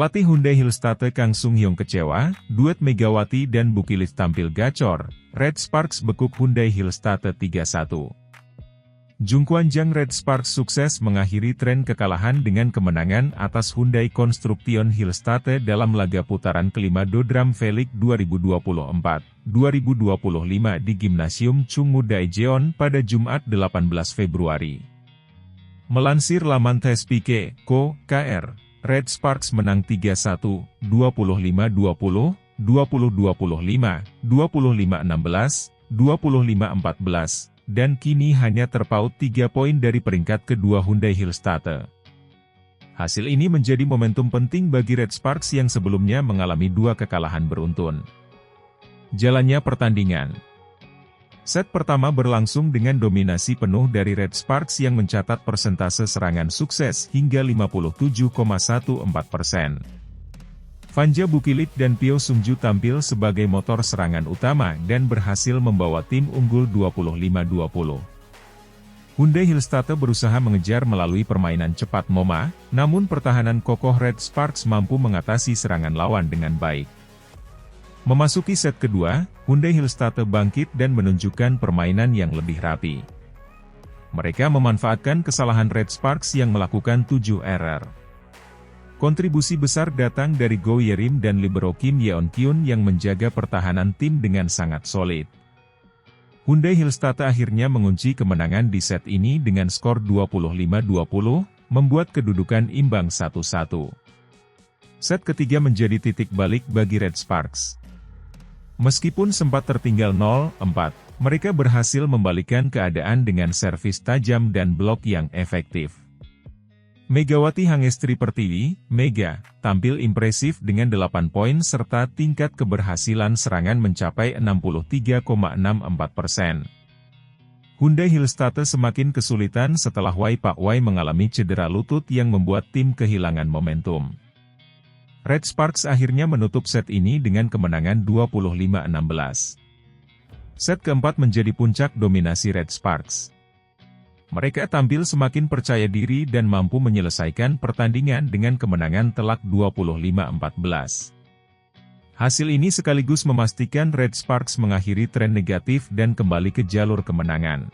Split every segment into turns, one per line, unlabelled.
Pelatih Hyundai Hillstate Kang Sung-hyung kecewa, duet Megawati dan Bukilit tampil gacor, Red Sparks bekuk Hyundai Hillstate 3-1. Jungkwan-jang Red Sparks sukses mengakhiri tren kekalahan dengan kemenangan atas Hyundai Construction Hillstate dalam laga putaran kelima Dodram Felix 2024-2025 di Gimnasium Chungmu Daejeon pada Jumat 18 Februari. Melansir laman TESPIK, Ko, KR, Red Sparks menang 3-1, 25-20, 20-25, 25-16, 25-14, dan kini hanya terpaut 3 poin dari peringkat kedua Hyundai Hillstate. Hasil ini menjadi momentum penting bagi Red Sparks yang sebelumnya mengalami 2 kekalahan beruntun. Jalannya pertandingan. Set pertama berlangsung dengan dominasi penuh dari Red Sparks yang mencatat persentase serangan sukses hingga 57,14%. Vanja Bukilit dan Pyo Sungju tampil sebagai motor serangan utama dan berhasil membawa tim unggul 25-20. Hyundai Hillstate berusaha mengejar melalui permainan cepat MoMA, namun pertahanan kokoh Red Sparks mampu mengatasi serangan lawan dengan baik. Memasuki set kedua, Hyundai Hillstate bangkit dan menunjukkan permainan yang lebih rapi. Mereka memanfaatkan kesalahan Red Sparks yang melakukan 7 error. Kontribusi besar datang dari Go Yerim dan libero Kim Yeon-kyun yang menjaga pertahanan tim dengan sangat solid. Hyundai Hillstate akhirnya mengunci kemenangan di set ini dengan skor 25-20, membuat kedudukan imbang 1-1. Set ketiga menjadi titik balik bagi Red Sparks. Meskipun sempat tertinggal 0-4, mereka berhasil membalikkan keadaan dengan servis tajam dan blok yang efektif. Megawati Hangestri Pertiwi, Mega, tampil impresif dengan 8 poin serta tingkat keberhasilan serangan mencapai 63,64%. Hyundai Hillstate semakin kesulitan setelah Wai Pak Wai mengalami cedera lutut yang membuat tim kehilangan momentum. Red Sparks akhirnya menutup set ini dengan kemenangan 25-16. Set keempat menjadi puncak dominasi Red Sparks. Mereka tampil semakin percaya diri dan mampu menyelesaikan pertandingan dengan kemenangan telak 25-14. Hasil ini sekaligus memastikan Red Sparks mengakhiri tren negatif dan kembali ke jalur kemenangan.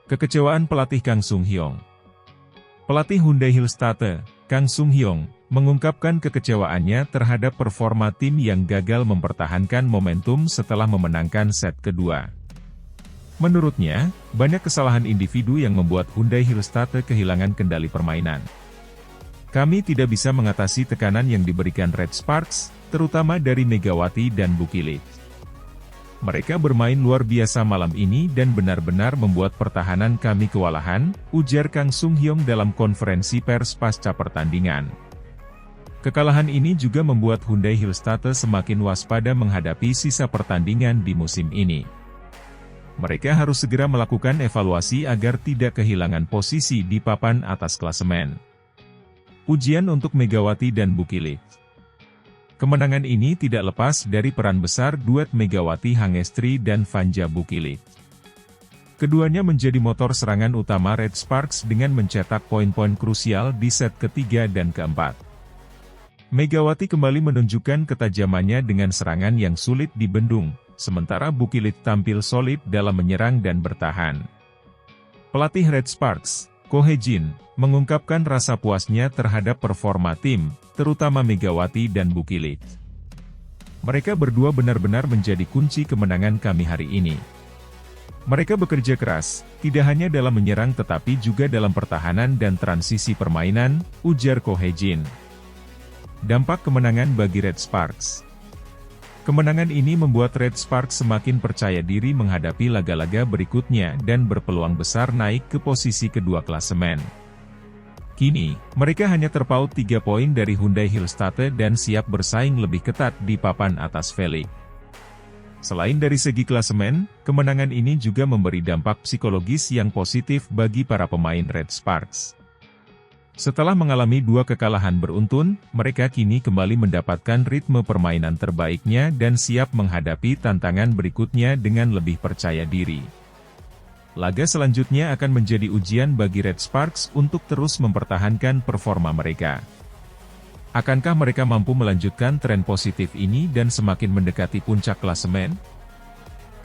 Kekecewaan pelatih Kang Sung-hyung. Pelatih Hyundai Hillstate, Kang Sung-hyung, mengungkapkan kekecewaannya terhadap performa tim yang gagal mempertahankan momentum setelah memenangkan set kedua. Menurutnya, banyak kesalahan individu yang membuat Hyundai Hillstate kehilangan kendali permainan. Kami tidak bisa mengatasi tekanan yang diberikan Red Sparks, terutama dari Megawati dan Bukilit. Mereka bermain luar biasa malam ini dan benar-benar membuat pertahanan kami kewalahan, ujar Kang Sung-hyung dalam konferensi pers pasca pertandingan. Kekalahan ini juga membuat Hyundai Hillstate semakin waspada menghadapi sisa pertandingan di musim ini. Mereka harus segera melakukan evaluasi agar tidak kehilangan posisi di papan atas klasemen. Ujian untuk Megawati dan Bukilit. Kemenangan ini tidak lepas dari peran besar duet Megawati Hangestri dan Vanja Bukilit. Keduanya menjadi motor serangan utama Red Sparks dengan mencetak poin-poin krusial di set ketiga dan keempat. Megawati kembali menunjukkan ketajamannya dengan serangan yang sulit dibendung, sementara Bukilit tampil solid dalam menyerang dan bertahan. Pelatih Red Sparks, Ko Hye-jin, mengungkapkan rasa puasnya terhadap performa tim, terutama Megawati dan Bukilit. Mereka berdua benar-benar menjadi kunci kemenangan kami hari ini. Mereka bekerja keras, tidak hanya dalam menyerang tetapi juga dalam pertahanan dan transisi permainan, ujar Ko Hye-jin. Dampak kemenangan bagi Red Sparks. Kemenangan ini membuat Red Sparks semakin percaya diri menghadapi laga-laga berikutnya dan berpeluang besar naik ke posisi kedua klasemen. Kini, mereka hanya terpaut 3 poin dari Hyundai Hillstate dan siap bersaing lebih ketat di papan atas Felix. Selain dari segi klasemen, kemenangan ini juga memberi dampak psikologis yang positif bagi para pemain Red Sparks. Setelah mengalami 2 kekalahan beruntun, mereka kini kembali mendapatkan ritme permainan terbaiknya dan siap menghadapi tantangan berikutnya dengan lebih percaya diri. Laga selanjutnya akan menjadi ujian bagi Red Sparks untuk terus mempertahankan performa mereka. Akankah mereka mampu melanjutkan tren positif ini dan semakin mendekati puncak klasemen?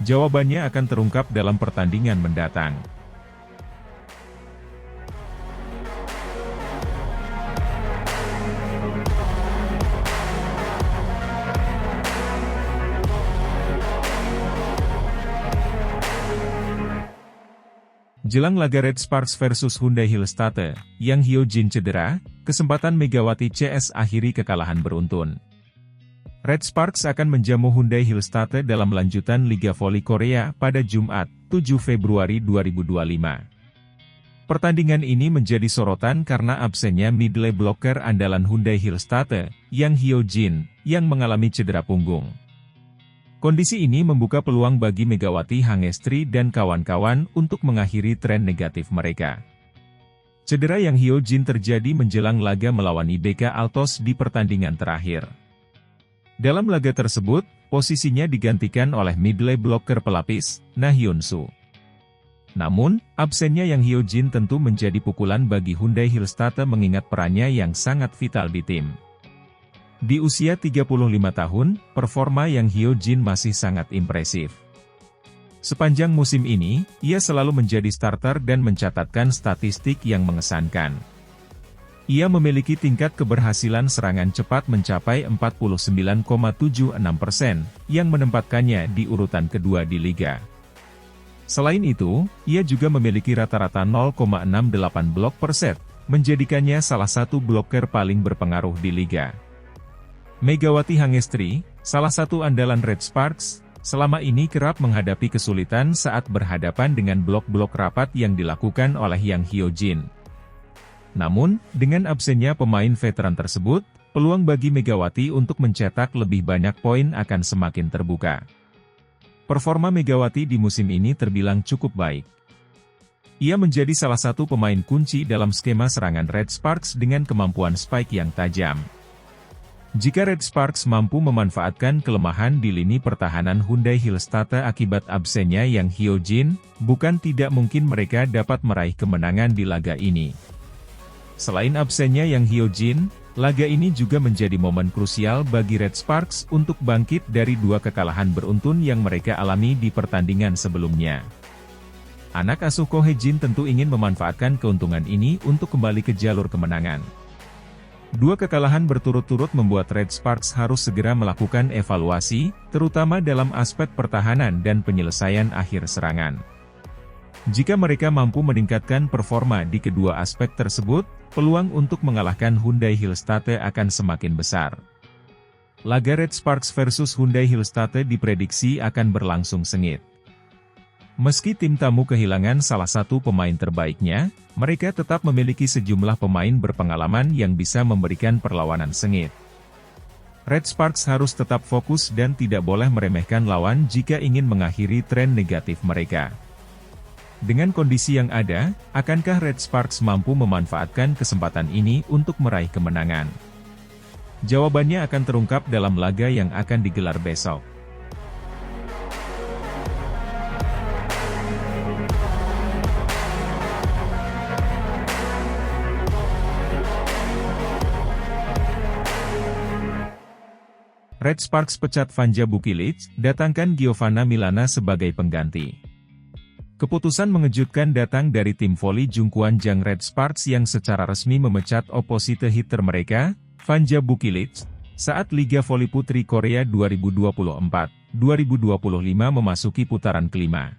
Jawabannya akan terungkap dalam pertandingan mendatang. Jelang laga Red Sparks versus Hyundai Hillstatte, yang Hyojin cedera, kesempatan Megawati CS akhiri kekalahan beruntun. Red Sparks akan menjamu Hyundai Hillstatte dalam lanjutan Liga Voli Korea pada Jumat, 7 Februari 2025. Pertandingan ini menjadi sorotan karena absennya middle blocker andalan Hyundai Hillstatte, Yang Hyojin, yang mengalami cedera punggung. Kondisi ini membuka peluang bagi Megawati Hangestri dan kawan-kawan untuk mengakhiri tren negatif mereka. Cedera Yang Hyojin terjadi menjelang laga melawan IBK Altos di pertandingan terakhir. Dalam laga tersebut, posisinya digantikan oleh middle blocker pelapis, Na Hyun-soo. Namun, absennya Yang Hyojin tentu menjadi pukulan bagi Hyundai Hillstatte mengingat perannya yang sangat vital di tim. Di usia 35 tahun, performa Yang Hyojin masih sangat impresif. Sepanjang musim ini, ia selalu menjadi starter dan mencatatkan statistik yang mengesankan. Ia memiliki tingkat keberhasilan serangan cepat mencapai 49,76%, yang menempatkannya di urutan kedua di liga. Selain itu, ia juga memiliki rata-rata 0,68 blok per set, menjadikannya salah satu bloker paling berpengaruh di liga. Megawati Hangestri, salah satu andalan Red Sparks, selama ini kerap menghadapi kesulitan saat berhadapan dengan blok-blok rapat yang dilakukan oleh Yang Hyojin. Namun, dengan absennya pemain veteran tersebut, peluang bagi Megawati untuk mencetak lebih banyak poin akan semakin terbuka. Performa Megawati di musim ini terbilang cukup baik. Ia menjadi salah satu pemain kunci dalam skema serangan Red Sparks dengan kemampuan spike yang tajam. Jika Red Sparks mampu memanfaatkan kelemahan di lini pertahanan Hyundai Hillstatte akibat absennya Yang Hyojin, bukan tidak mungkin mereka dapat meraih kemenangan di laga ini. Selain absennya Yang Hyojin, laga ini juga menjadi momen krusial bagi Red Sparks untuk bangkit dari dua kekalahan beruntun yang mereka alami di pertandingan sebelumnya. Anak asuh Ko Hae-jin tentu ingin memanfaatkan keuntungan ini untuk kembali ke jalur kemenangan. Dua kekalahan berturut-turut membuat Red Sparks harus segera melakukan evaluasi, terutama dalam aspek pertahanan dan penyelesaian akhir serangan. Jika mereka mampu meningkatkan performa di kedua aspek tersebut, peluang untuk mengalahkan Hyundai Hillstatte akan semakin besar. Laga Red Sparks versus Hyundai Hillstatte diprediksi akan berlangsung sengit. Meski tim tamu kehilangan salah satu pemain terbaiknya, mereka tetap memiliki sejumlah pemain berpengalaman yang bisa memberikan perlawanan sengit. Red Sparks harus tetap fokus dan tidak boleh meremehkan lawan jika ingin mengakhiri tren negatif mereka. Dengan kondisi yang ada, akankah Red Sparks mampu memanfaatkan kesempatan ini untuk meraih kemenangan? Jawabannya akan terungkap dalam laga yang akan digelar besok. Red Sparks pecat Vanja Bukilic, datangkan Giovanna Milana sebagai pengganti. Keputusan mengejutkan datang dari tim voli Jungkwanjang Red Sparks yang secara resmi memecat opposite hitter mereka, Vanja Bukilic, saat Liga Voli Putri Korea 2024-2025 memasuki putaran kelima.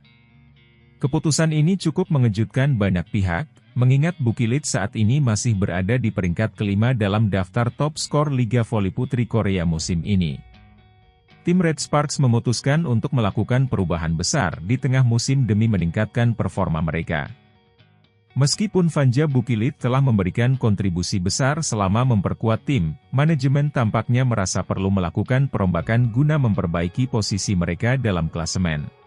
Keputusan ini cukup mengejutkan banyak pihak, mengingat Bukilic saat ini masih berada di peringkat kelima dalam daftar top skor Liga Voli Putri Korea musim ini. Tim Red Sparks memutuskan untuk melakukan perubahan besar di tengah musim demi meningkatkan performa mereka. Meskipun Vanja Bukilic telah memberikan kontribusi besar selama memperkuat tim, manajemen tampaknya merasa perlu melakukan perombakan guna memperbaiki posisi mereka dalam klasemen.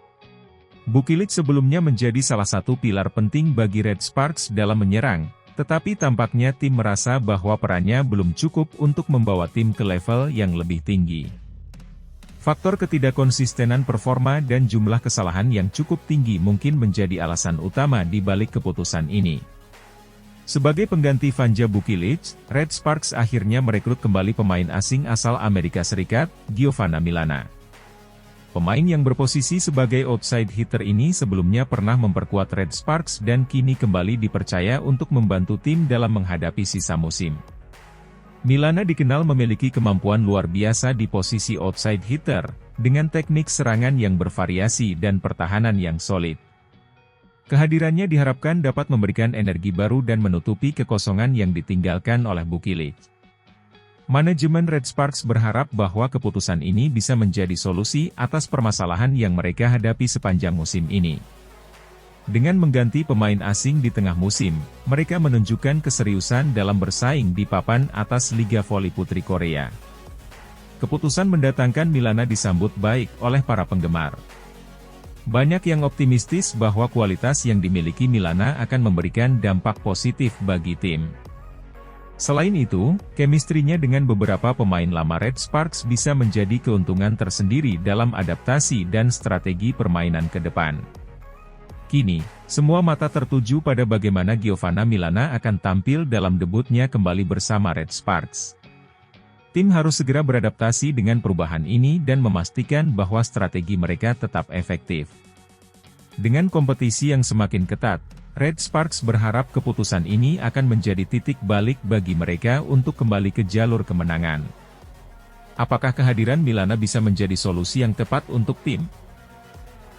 Bukilic sebelumnya menjadi salah satu pilar penting bagi Red Sparks dalam menyerang, tetapi tampaknya tim merasa bahwa perannya belum cukup untuk membawa tim ke level yang lebih tinggi. Faktor ketidakkonsistenan performa dan jumlah kesalahan yang cukup tinggi mungkin menjadi alasan utama di balik keputusan ini. Sebagai pengganti Vanja Bukilic, Red Sparks akhirnya merekrut kembali pemain asing asal Amerika Serikat, Giovanna Milana. Pemain yang berposisi sebagai outside hitter ini sebelumnya pernah memperkuat Red Sparks dan kini kembali dipercaya untuk membantu tim dalam menghadapi sisa musim. Milana dikenal memiliki kemampuan luar biasa di posisi outside hitter, dengan teknik serangan yang bervariasi dan pertahanan yang solid. Kehadirannya diharapkan dapat memberikan energi baru dan menutupi kekosongan yang ditinggalkan oleh Bukilic. Manajemen Red Sparks berharap bahwa keputusan ini bisa menjadi solusi atas permasalahan yang mereka hadapi sepanjang musim ini. Dengan mengganti pemain asing di tengah musim, mereka menunjukkan keseriusan dalam bersaing di papan atas Liga Voli Putri Korea. Keputusan mendatangkan Milana disambut baik oleh para penggemar. Banyak yang optimistis bahwa kualitas yang dimiliki Milana akan memberikan dampak positif bagi tim. Selain itu, chemistry-nya dengan beberapa pemain lama Red Sparks bisa menjadi keuntungan tersendiri dalam adaptasi dan strategi permainan ke depan. Kini, semua mata tertuju pada bagaimana Giovanna Milana akan tampil dalam debutnya kembali bersama Red Sparks. Tim harus segera beradaptasi dengan perubahan ini dan memastikan bahwa strategi mereka tetap efektif. Dengan kompetisi yang semakin ketat, Red Sparks berharap keputusan ini akan menjadi titik balik bagi mereka untuk kembali ke jalur kemenangan. Apakah kehadiran Milana bisa menjadi solusi yang tepat untuk tim?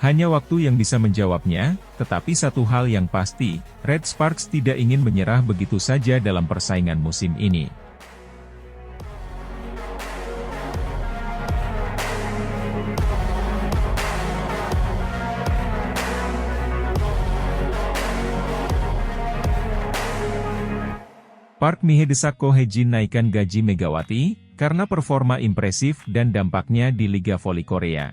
Hanya waktu yang bisa menjawabnya, tetapi satu hal yang pasti, Red Sparks tidak ingin menyerah begitu saja dalam persaingan musim ini. Park Mi-hye desak Ko Hae-jin naikkan gaji Megawati, karena performa impresif dan dampaknya di Liga Voli Korea.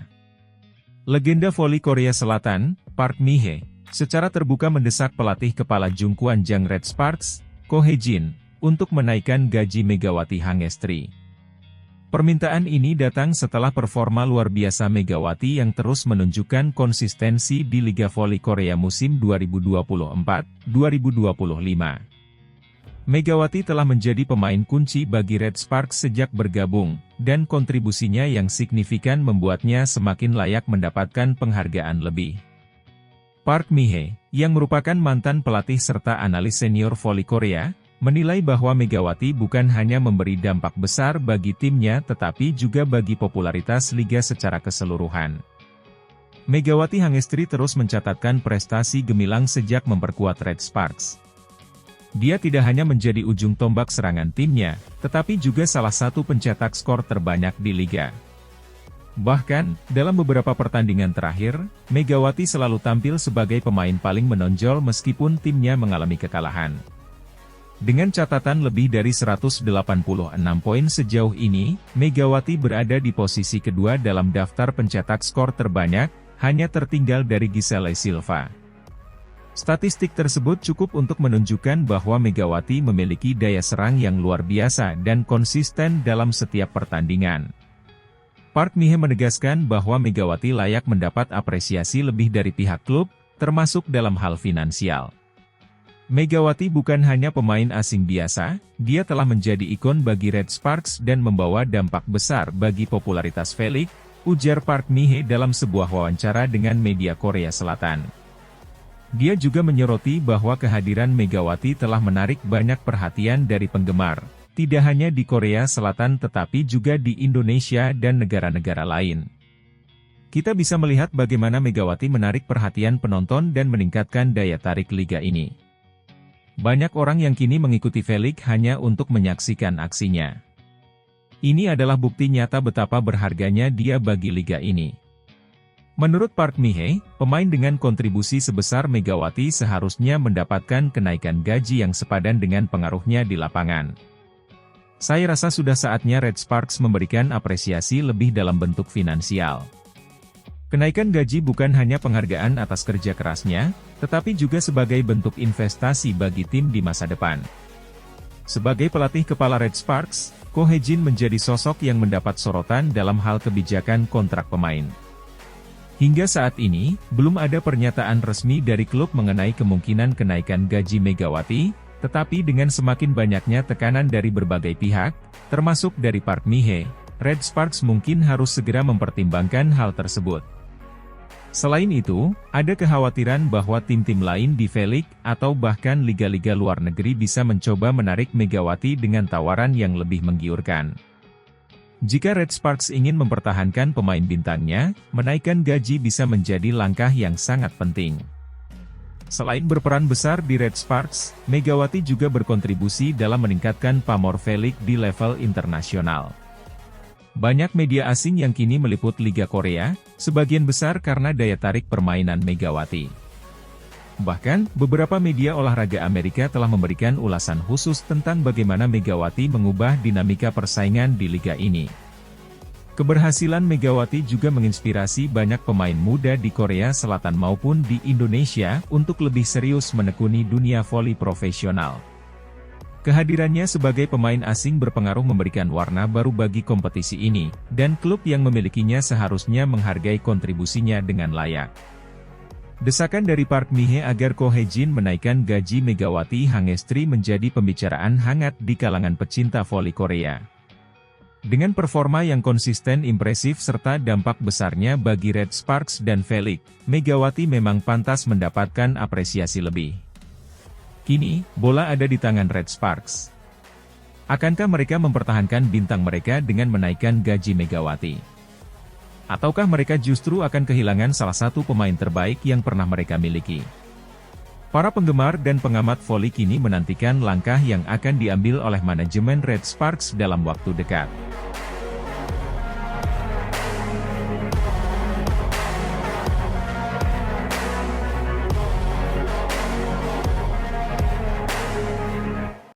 Legenda voli Korea Selatan, Park Mi-hye, secara terbuka mendesak pelatih kepala Jungkwanjang Red Sparks, Ko Hae-jin, untuk menaikkan gaji Megawati Hangestri. Permintaan ini datang setelah performa luar biasa Megawati yang terus menunjukkan konsistensi di Liga Voli Korea musim 2024-2025. Megawati telah menjadi pemain kunci bagi Red Sparks sejak bergabung, dan kontribusinya yang signifikan membuatnya semakin layak mendapatkan penghargaan lebih. Park Mi-hye, yang merupakan mantan pelatih serta analis senior voli Korea, menilai bahwa Megawati bukan hanya memberi dampak besar bagi timnya tetapi juga bagi popularitas liga secara keseluruhan. Megawati Hangestri terus mencatatkan prestasi gemilang sejak memperkuat Red Sparks. Dia tidak hanya menjadi ujung tombak serangan timnya, tetapi juga salah satu pencetak skor terbanyak di liga. Bahkan, dalam beberapa pertandingan terakhir, Megawati selalu tampil sebagai pemain paling menonjol meskipun timnya mengalami kekalahan. Dengan catatan lebih dari 186 poin sejauh ini, Megawati berada di posisi kedua dalam daftar pencetak skor terbanyak, hanya tertinggal dari Giselle Silva. Statistik tersebut cukup untuk menunjukkan bahwa Megawati memiliki daya serang yang luar biasa dan konsisten dalam setiap pertandingan. Park Mi-hye menegaskan bahwa Megawati layak mendapat apresiasi lebih dari pihak klub, termasuk dalam hal finansial. Megawati bukan hanya pemain asing biasa, dia telah menjadi ikon bagi Red Sparks dan membawa dampak besar bagi popularitas V-League, ujar Park Mi-hye dalam sebuah wawancara dengan media Korea Selatan. Dia juga menyoroti bahwa kehadiran Megawati telah menarik banyak perhatian dari penggemar, tidak hanya di Korea Selatan tetapi juga di Indonesia dan negara-negara lain. Kita bisa melihat bagaimana Megawati menarik perhatian penonton dan meningkatkan daya tarik liga ini. Banyak orang yang kini mengikuti V-League hanya untuk menyaksikan aksinya. Ini adalah bukti nyata betapa berharganya dia bagi liga ini. Menurut Park Mi-hye, pemain dengan kontribusi sebesar Megawati seharusnya mendapatkan kenaikan gaji yang sepadan dengan pengaruhnya di lapangan. Saya rasa sudah saatnya Red Sparks memberikan apresiasi lebih dalam bentuk finansial. Kenaikan gaji bukan hanya penghargaan atas kerja kerasnya, tetapi juga sebagai bentuk investasi bagi tim di masa depan. Sebagai pelatih kepala Red Sparks, Ko Hae-jin menjadi sosok yang mendapat sorotan dalam hal kebijakan kontrak pemain. Hingga saat ini, belum ada pernyataan resmi dari klub mengenai kemungkinan kenaikan gaji Megawati, Tetapi dengan semakin banyaknya tekanan dari berbagai pihak, termasuk dari Park Mi-hee, Red Sparks mungkin harus segera mempertimbangkan hal tersebut. Selain itu, ada kekhawatiran bahwa tim-tim lain di V-League atau bahkan liga-liga luar negeri bisa mencoba menarik Megawati dengan tawaran yang lebih menggiurkan. Jika Red Sparks ingin mempertahankan pemain bintangnya, menaikkan gaji bisa menjadi langkah yang sangat penting. Selain berperan besar di Red Sparks, Megawati juga berkontribusi dalam meningkatkan pamor V-League di level internasional. Banyak media asing yang kini meliput Liga Korea, sebagian besar karena daya tarik permainan Megawati. Bahkan, beberapa media olahraga Amerika telah memberikan ulasan khusus tentang bagaimana Megawati mengubah dinamika persaingan di liga ini. Keberhasilan Megawati juga menginspirasi banyak pemain muda di Korea Selatan maupun di Indonesia untuk lebih serius menekuni dunia voli profesional. Kehadirannya sebagai pemain asing berpengaruh memberikan warna baru bagi kompetisi ini, dan klub yang memilikinya seharusnya menghargai kontribusinya dengan layak. Desakan dari Park Mi-hee agar Ko Hae-jin menaikkan gaji Megawati Hangestri menjadi pembicaraan hangat di kalangan pecinta voli Korea. Dengan performa yang konsisten impresif serta dampak besarnya bagi Red Sparks dan V-League, Megawati memang pantas mendapatkan apresiasi lebih. Kini, bola ada di tangan Red Sparks. Akankah mereka mempertahankan bintang mereka dengan menaikkan gaji Megawati? Ataukah mereka justru akan kehilangan salah satu pemain terbaik yang pernah mereka miliki? Para penggemar dan pengamat voli kini menantikan langkah yang akan diambil oleh manajemen Red Sparks dalam waktu dekat.